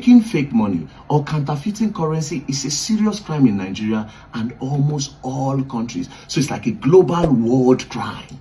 making fake money or counterfeiting currency is a serious crime in Nigeria and almost all countries. So it's like a global world crime.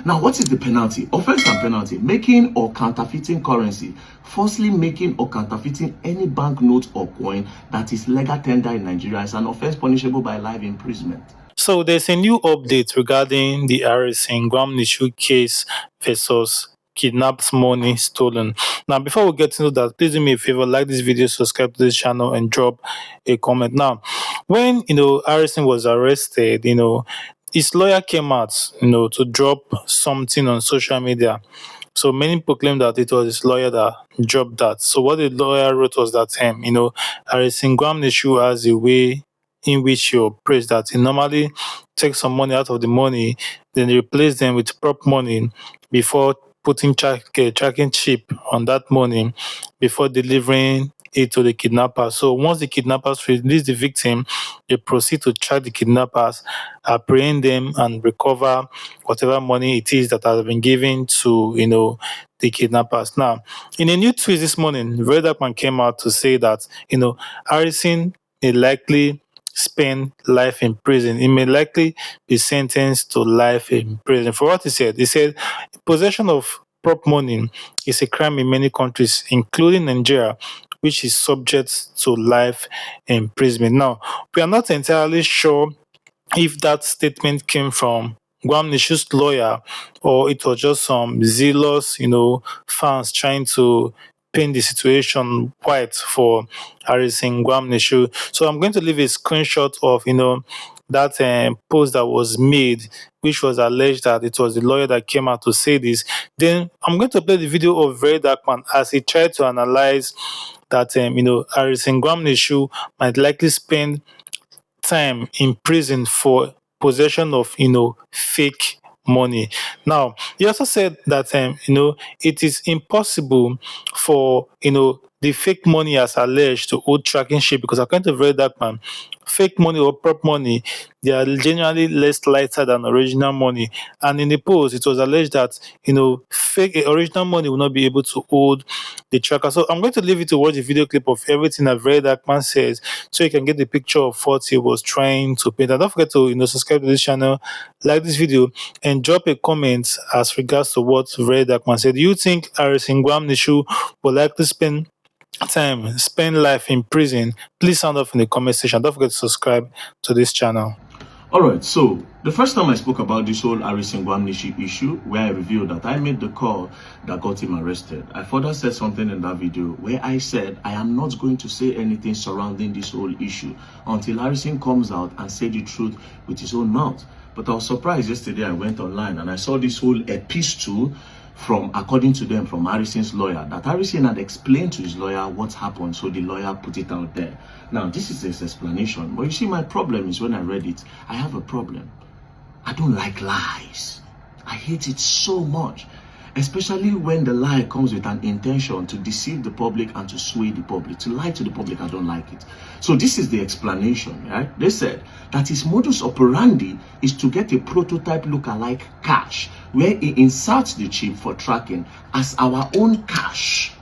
Now, what is the penalty? Offense and penalty: making or counterfeiting currency. Firstly, making or counterfeiting any banknote or coin that is legal tender in Nigeria is an offense punishable by life imprisonment. So there's a new update regarding the Harrison Gwamnishu case versus kidnapped money stolen. Now, before we get into that, please do me a favor, like this video, subscribe to this channel, and drop a comment. Now, when Harrison was arrested, his lawyer came out, to drop something on social media. So many people claim that it was his lawyer that dropped that. So what the lawyer wrote was that Harrison Gwamnishu has a way in which he operates, that he normally takes some money out of the money, then replace them with prop money before putting tracking chip on that money before delivering it to the kidnapper. So once the kidnappers release the victim, they proceed to track the kidnappers, apprehend them, and recover whatever money it is that has been given to the kidnappers. Now, in a new tweet this morning, Verydarkman came out to say that Harrison may likely spend life in prison. He may likely be sentenced to life in prison. For what he said possession of prop money is a crime in many countries, including Nigeria, which is subject to life imprisonment. Now, we are not entirely sure if that statement came from Gwamnishu's lawyer or it was just some zealous, fans trying to paint the situation white for Harrison Gwamnishu. So I'm going to leave a screenshot of, that post that was made, which was alleged that it was the lawyer that came out to say this. Then I'm going to play the video of Verydarkman as he tried to analyze that, Harrison Gwamnishu might likely spend time in prison for possession of fake money. Now, he also said that it is impossible for the fake money as alleged to hold tracking shape, because according to Verydarkman, fake money or prop money, they are generally less lighter than original money. And in the post, it was alleged that fake original money will not be able to hold the tracker. So I'm going to leave you to watch the video clip of everything that Verydarkman says, so you can get the picture of what he was trying to paint. And don't forget to subscribe to this channel, like this video, and drop a comment as regards to what Verydarkman said. Do you think Harrison Gwamnishu will likely spend life in prison? Please sound off in the comment section. Don't forget to subscribe to this channel. All right, so the first time I spoke about this whole Harrison Gwamnishu issue, where I revealed that I made the call that got him arrested, I further said something in that video where I said I am not going to say anything surrounding this whole issue until Harrison comes out and say the truth with his own mouth. But I was surprised yesterday. I went online and I saw this whole epistle from, according to them, from Harrison's lawyer, that Harrison had explained to his lawyer what happened, so the lawyer put it out there. Now, this is his explanation. But you see, my problem is when I read it, I have a problem. I don't like lies. I hate it so much, especially when the lie comes with an intention to deceive the public and to sway the public. To lie to the public, I don't like it. So this is the explanation, right? They said that his modus operandi is to get a prototype lookalike cash, where he inserts the chip for tracking, as our own cash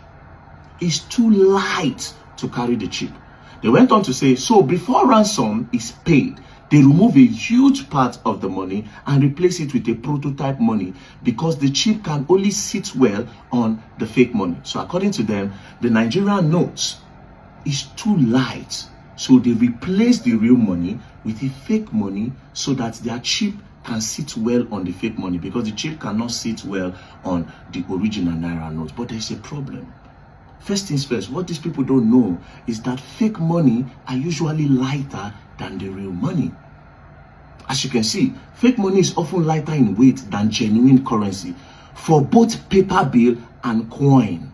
is too light to carry the chip. They went on to say, so before ransom is paid, they remove a huge part of the money and replace it with a prototype money, because the chip can only sit well on the fake money. So according to them, the Nigerian notes is too light, so they replace the real money with the fake money so that their chip can sit well on the fake money, because the chip cannot sit well on the original Naira note. But there's a problem. First things first, what these people don't know is that fake money are usually lighter than the real money. As you can see, fake money is often lighter in weight than genuine currency for both paper bill and coin.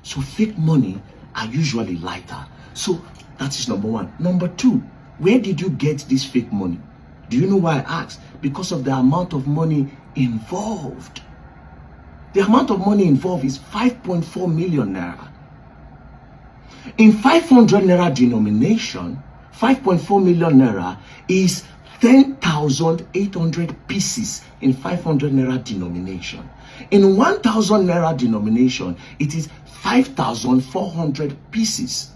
So fake money are usually lighter. So that is number one. Number two, where did you get this fake money? Do you know why I asked? Because of the amount of money involved. The amount of money involved is 5.4 million naira. In 500 naira denomination, 5.4 million naira is 10,800 pieces in 500 naira denomination. In 1,000 naira denomination, it is 5,400 pieces.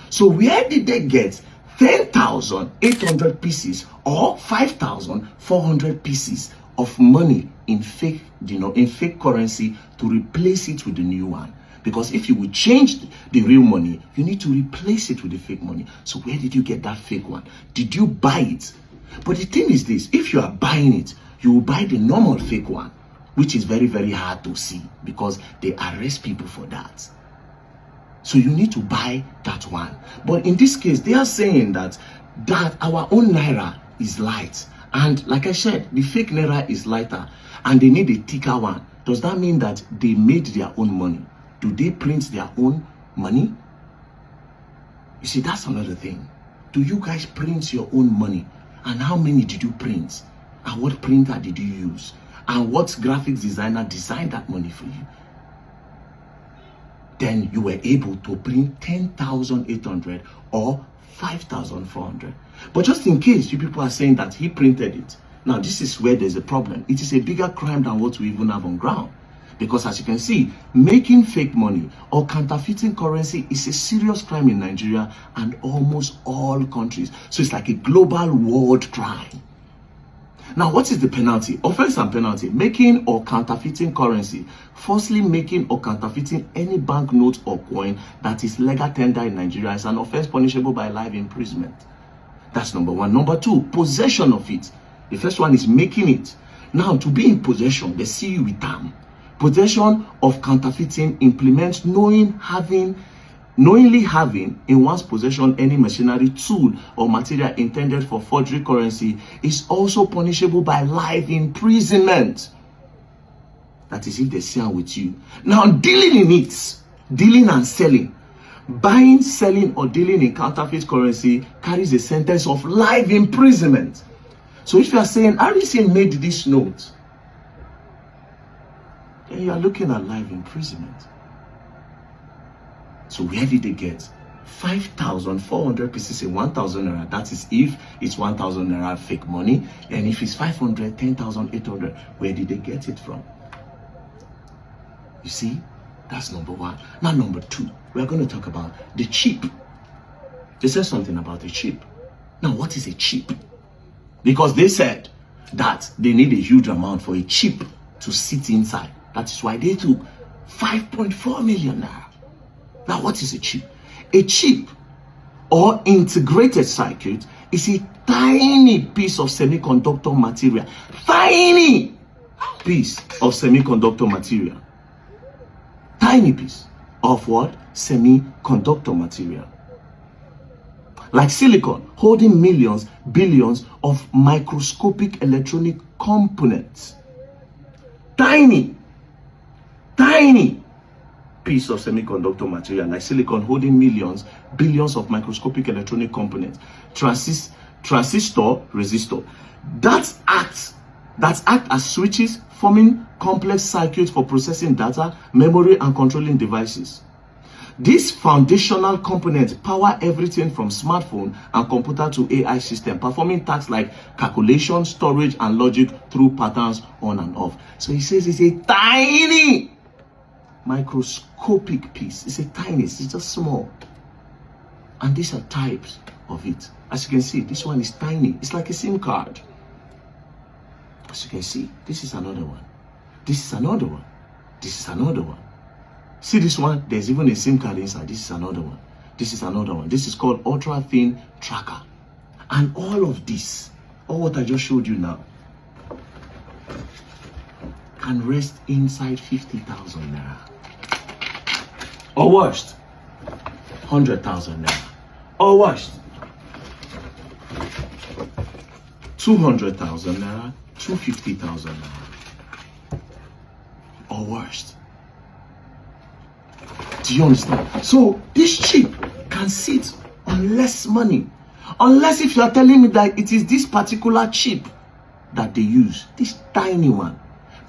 So where did they get 10,800 pieces or 5,400 pieces of money in fake, in fake currency to replace it with the new one? Because if you would change the real money, you need to replace it with the fake money. So where did you get that fake one? Did you buy it? But the thing is this, if you are buying it, you will buy the normal fake one, which is very, very hard to see because they arrest people for that. So you need to buy that one. But in this case, they are saying that our own Naira is light. And like I said, the fake Naira is lighter and they need a thicker one. Does that mean that they made their own money? Do they print their own money? You see, that's another thing. Do you guys print your own money? And how many did you print? And what printer did you use? And what graphics designer designed that money for you? Then you were able to print 10,800 or 5,400. But just in case you people are saying that he printed it. Now, this is where there's a problem. It is a bigger crime than what we even have on ground. Because as you can see, making fake money or counterfeiting currency is a serious crime in Nigeria and almost all countries. So it's like a global world crime. Now, what is the penalty? Offense and penalty. Making or counterfeiting currency. Firstly, making or counterfeiting any banknote or coin that is legal tender in Nigeria is an offense punishable by life imprisonment. That's number one. Number two, possession of it. The first one is making it. Now, to be in possession, they see you with them. Possession of counterfeiting implements knowingly having in one's possession any machinery, tool, or material intended for forgery currency is also punishable by life imprisonment. That is if they see with you. Now, dealing in it, dealing and selling, buying, selling, or dealing in counterfeit currency carries a sentence of life imprisonment. So if you are saying, Harrison made this note, then you are looking at life imprisonment. So where did they get 5,400 pieces in 1,000 naira? That is if it's 1,000 naira fake money. And if it's 500, 10,800, where did they get it from? You see, that's number one. Now, number two, we're going to talk about the chip. They said something about a chip. Now, what is a chip? Because they said that they need a huge amount for a chip to sit inside. That is why they took 5.4 million naira. Now, what is a chip? A chip or integrated circuit is a tiny piece of semiconductor material. Tiny piece of semiconductor material. Tiny piece of what? Semiconductor material. Like silicon, holding millions, billions of microscopic electronic components. Tiny piece of semiconductor material like silicon holding millions, billions of microscopic electronic components. Transistor, resistor. That act as switches, forming complex circuits for processing data, memory, and controlling devices. These foundational components power everything from smartphone and computer to AI system, performing tasks like calculation, storage, and logic through patterns on and off. So he says it's a tiny microscopic piece. It's just small. And these are types of it. As you can see, this one is tiny. It's like a SIM card. As you can see, this is another one. This is another one. This is another one. See this one? There's even a SIM card inside. This is another one. This is another one. This is called ultra thin tracker. And all of this, all what I just showed you now, can rest inside 50,000 naira. Or worst, 100,000 naira. Or worst, 200,000 naira, 250,000 naira. Or worst. Do you understand? So this chip can sit on less money. Unless if you are telling me that it is this particular chip that they use, this tiny one.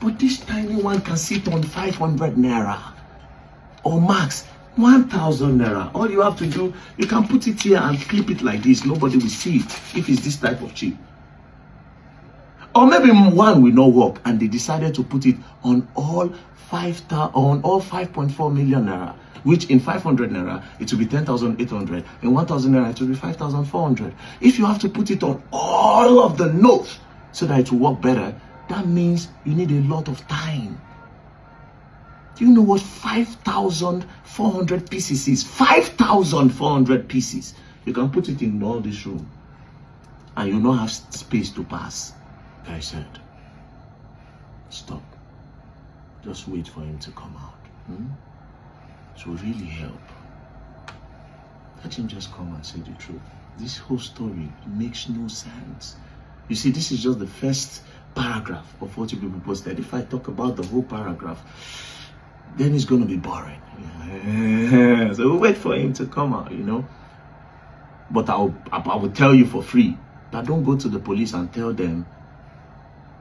But this tiny one can sit on 500 naira or max 1,000 naira. All you have to do, you can put it here and clip it like this. Nobody will see it if it's this type of chip. Or maybe one will not work, and they decided to put it on all 5.4 million naira, which in 500 naira it will be 10,800. In 1,000 naira it will be 5,400. If you have to put it on all of the notes so that it will work better, that means you need a lot of time. Do you know what 5,400 pieces is? 5,400 pieces. You can put it in all this room, and you don't have space to pass. I said, stop. Just wait for him to come out. It will really help. Let him just come and say the truth. This whole story makes no sense. You see, this is just the first paragraph of what you people posted. If I talk about the whole paragraph, then it's going to be boring. Yeah. So we'll wait for him to come out, you know. But I will tell you for free that don't go to the police and tell them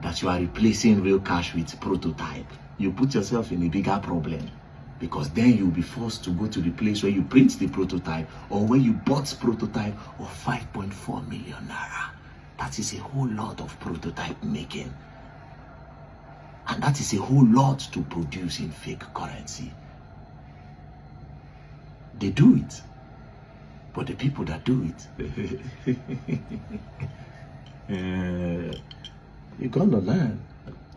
that you are replacing real cash with prototype. You put yourself in a bigger problem, because then you'll be forced to go to the place where you print the prototype or where you bought prototype of 5.4 million naira. That is a whole lot of prototype making. And that is a whole lot to produce in fake currency. They do it. But the people that do it, you're gonna learn.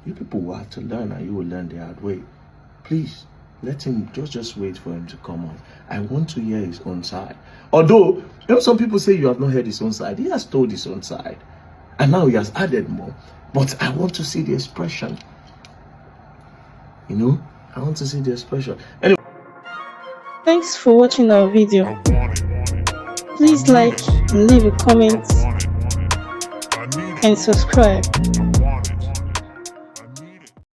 You people will have to learn, and you will learn the hard way. Please, let him, just wait for him to come out. I want to hear his own side. Although, you know, some people say you have not heard his own side. He has told his own side. And now he has added more. But I want to see the expression. You know, I want to see the expression. Anyway. Thanks for watching our video. Please like, leave a comment, and subscribe.